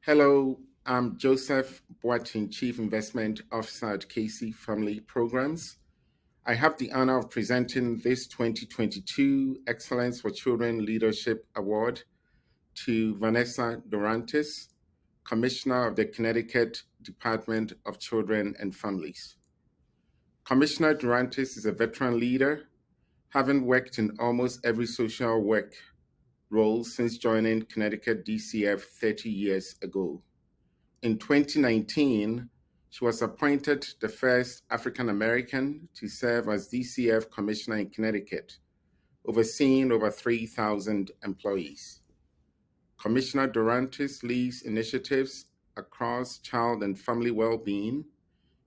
Hello, I'm Joseph Boateng, Chief Investment Officer at KC Family Programs. I have the honor of presenting this 2022 Excellence for Children Leadership Award to Vannessa Dorantes, Commissioner of the Connecticut Department of Children and Families. Commissioner Dorantes is a veteran leader, having worked in almost every social work role since joining Connecticut DCF 30 years ago. In 2019, she was appointed the first African American to serve as DCF Commissioner in Connecticut, overseeing over 3,000 employees. Commissioner Dorantes leads initiatives across child and family well-being.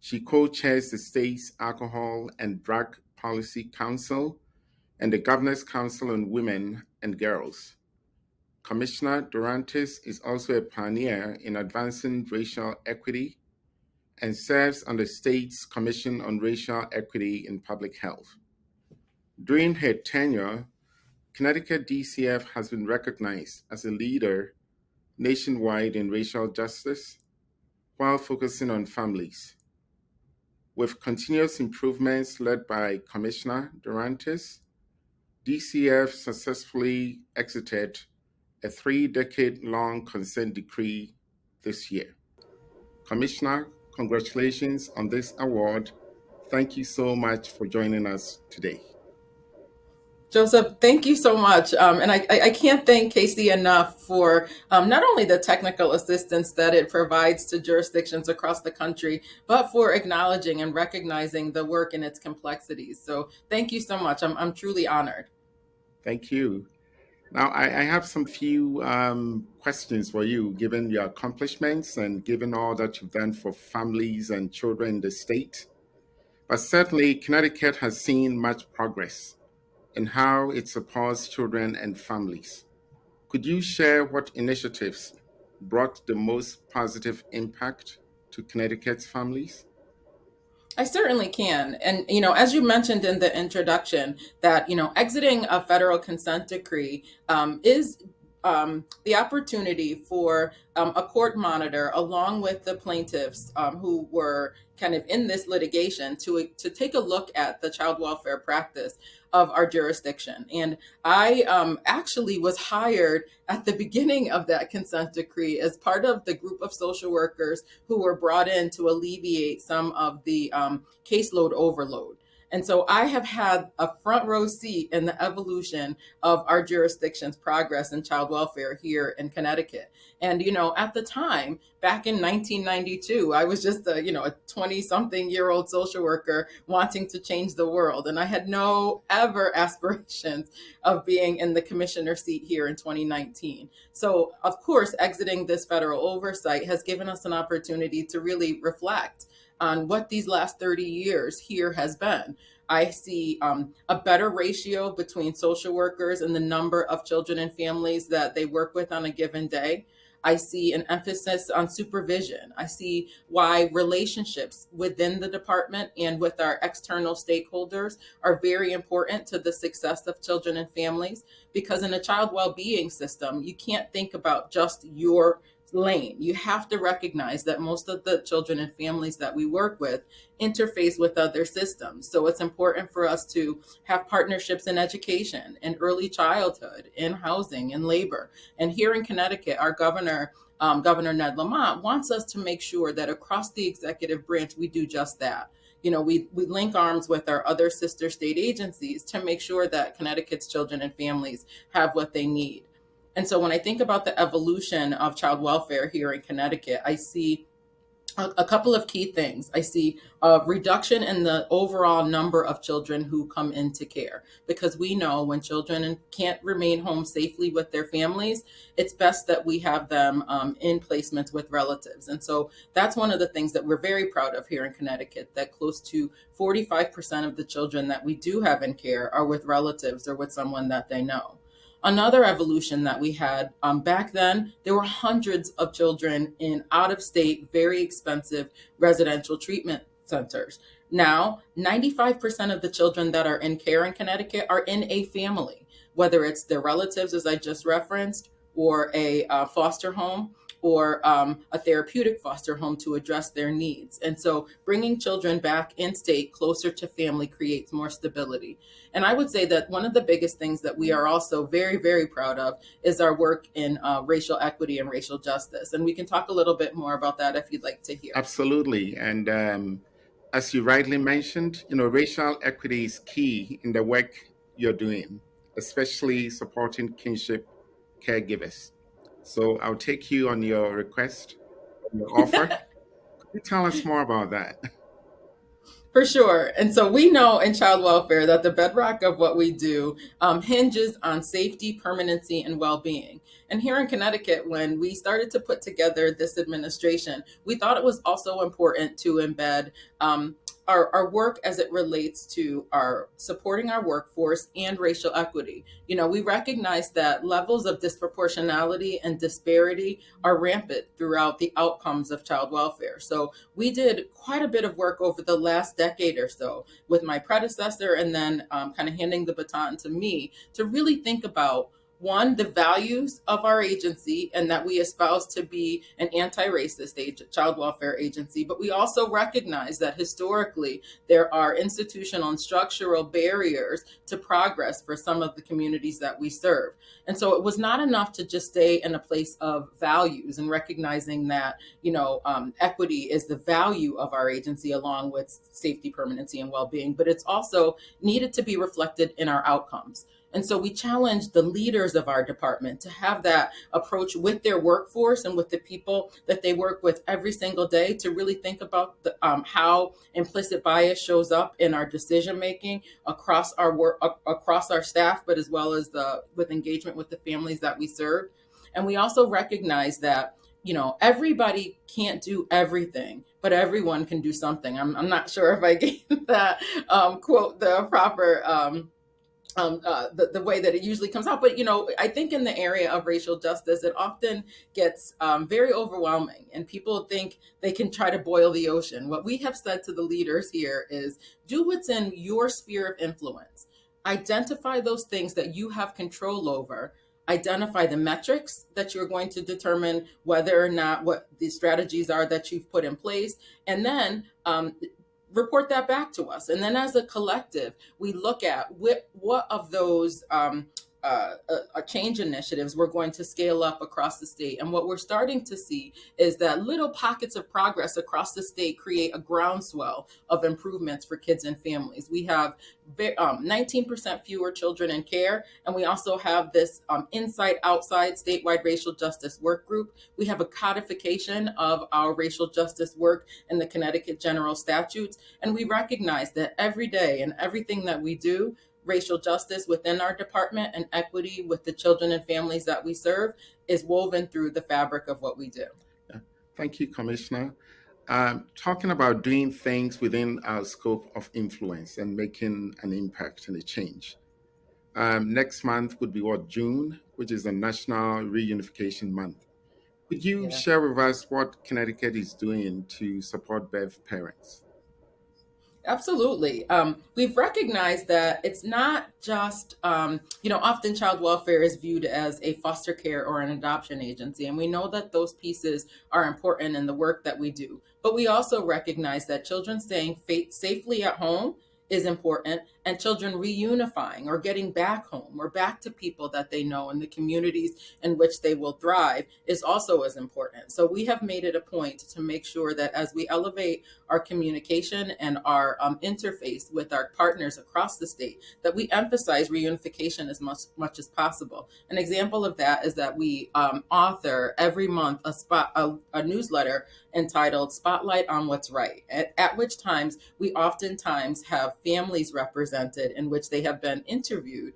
She co-chairs the state's Alcohol and Drug Policy Council and the Governor's Council on Women and Girls. Commissioner Dorantes is also a pioneer in advancing racial equity and serves on the state's Commission on Racial Equity in Public Health. During her tenure, Connecticut DCF has been recognized as a leader nationwide in racial justice while focusing on families. With continuous improvements led by Commissioner Dorantes, DCF successfully exited a 3-decade-long consent decree this year. Commissioner, congratulations on this award. Thank you so much for joining us today. Joseph, thank you so much. And I can't thank Casey enough for not only the technical assistance that it provides to jurisdictions across the country, but for acknowledging and recognizing the work and its complexities. So thank you so much. I'm truly honored. Thank you. Now, I have some few questions for you, given your accomplishments and given all that you've done for families and children in the state. But certainly, Connecticut has seen much progress in how it supports children and families. Could you share what initiatives brought the most positive impact to Connecticut's families? I certainly can. And, as you mentioned in the introduction, that, exiting a federal consent decree is the opportunity for a court monitor, along with the plaintiffs who were kind of in this litigation, to take a look at the child welfare practice of our jurisdiction. And I actually was hired at the beginning of that consent decree as part of the group of social workers who were brought in to alleviate some of the caseload overload. And so I have had a front row seat in the evolution of our jurisdiction's progress in child welfare here in Connecticut. And, at the time, back in 1992, I was just a 20 something year old social worker wanting to change the world. And I had no ever aspirations of being in the commissioner seat here in 2019. So, of course, exiting this federal oversight has given us an opportunity to really reflect on what these last 30 years here has been. I see a better ratio between social workers and the number of children and families that they work with on a given day. I see an emphasis on supervision. I see why relationships within the department and with our external stakeholders are very important to the success of children and families, because in a child well-being system, you can't think about just your lane. You have to recognize that most of the children and families that we work with interface with other systems. So it's important for us to have partnerships in education, in early childhood, in housing, in labor. And here in Connecticut, our governor, Governor Ned Lamont, wants us to make sure that across the executive branch, we do just that. We link arms with our other sister state agencies to make sure that Connecticut's children and families have what they need. And so when I think about the evolution of child welfare here in Connecticut, I see a couple of key things. I see a reduction in the overall number of children who come into care, because we know when children can't remain home safely with their families, it's best that we have them in placements with relatives. And so that's one of the things that we're very proud of here in Connecticut, that close to 45% of the children that we do have in care are with relatives or with someone that they know. Another evolution that we had back then, there were hundreds of children in out-of-state, very expensive residential treatment centers. Now, 95% of the children that are in care in Connecticut are in a family, whether it's their relatives, as I just referenced, or a foster home, or a therapeutic foster home to address their needs. And so bringing children back in state closer to family creates more stability. And I would say that one of the biggest things that we are also very, very proud of is our work in racial equity and racial justice. And we can talk a little bit more about that if you'd like to hear. Absolutely. And as you rightly mentioned, racial equity is key in the work you're doing, especially supporting kinship caregivers. So I'll take you on your request, on your offer. Could you tell us more about that? For sure. And so we know in child welfare that the bedrock of what we do hinges on safety, permanency, and well being. And here in Connecticut, when we started to put together this administration, we thought it was also important to embed our work as it relates to our supporting our workforce and racial equity. We recognize that levels of disproportionality and disparity are rampant throughout the outcomes of child welfare. So we did quite a bit of work over the last decade or so with my predecessor, and then kind of handing the baton to me to really think about one, the values of our agency, and that we espouse to be an anti-racist child welfare agency. But we also recognize that historically there are institutional and structural barriers to progress for some of the communities that we serve. And so it was not enough to just stay in a place of values and recognizing that, equity is the value of our agency along with safety, permanency, and well-being, but it's also needed to be reflected in our outcomes. And so we challenge the leaders of our department to have that approach with their workforce and with the people that they work with every single day to really think about how implicit bias shows up in our decision making across our work, across our staff, but as well as with engagement with the families that we serve. And we also recognize that everybody can't do everything, but everyone can do something. I'm not sure if I gave that quote the proper the way that it usually comes out. But, I think in the area of racial justice, it often gets very overwhelming and people think they can try to boil the ocean. What we have said to the leaders here is do what's in your sphere of influence. Identify those things that you have control over. Identify the metrics that you're going to determine whether or not what the strategies are that you've put in place. And then report that back to us. And then as a collective, we look at what of those change initiatives we're going to scale up across the state. And what we're starting to see is that little pockets of progress across the state create a groundswell of improvements for kids and families. We have 19% fewer children in care. And we also have this inside outside statewide racial justice work group. We have a codification of our racial justice work in the Connecticut general statutes. And we recognize that every day and everything that we do, racial justice within our department and equity with the children and families that we serve is woven through the fabric of what we do. Thank you, Commissioner. Talking about doing things within our scope of influence and making an impact and a change. Next month would be June, which is the National Reunification Month. Could you Yeah. share with us what Connecticut is doing to support BEV parents? Absolutely. We've recognized that it's not just, often child welfare is viewed as a foster care or an adoption agency. And we know that those pieces are important in the work that we do. But we also recognize that children staying safely at home is important, and children reunifying or getting back home or back to people that they know in the communities in which they will thrive is also as important. So we have made it a point to make sure that as we elevate our communication and our interface with our partners across the state, that we emphasize reunification as much as possible. An example of that is that we author every month a newsletter entitled Spotlight on What's Right, at which times we oftentimes have families represented in which they have been interviewed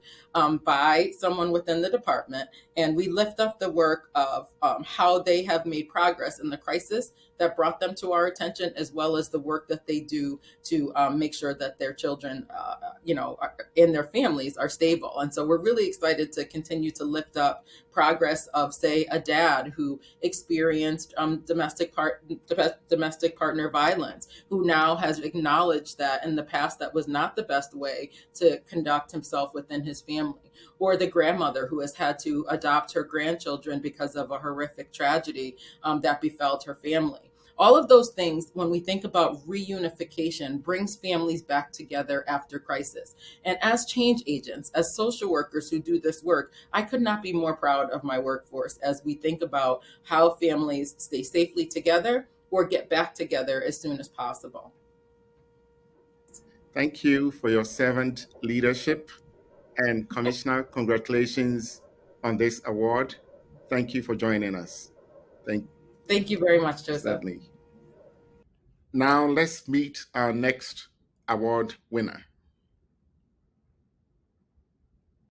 by someone within the department, and we lift up the work of how they have made progress in the crisis that brought them to our attention, as well as the work that they do to make sure that their children, and their families are stable. And so we're really excited to continue to lift up progress of, say, a dad who experienced domestic partner violence, who now has acknowledged that in the past that was not the best way to conduct himself within his family. family, or the grandmother who has had to adopt her grandchildren because of a horrific tragedy that befell her family. All of those things, when we think about reunification, brings families back together after crisis. And as change agents, as social workers who do this work, I could not be more proud of my workforce as we think about how families stay safely together or get back together as soon as possible. Thank you for your servant leadership. And Commissioner, congratulations on this award. Thank you for joining us. Thank Thank you very much, you, Joseph. certainly. Now let's meet our next award winner.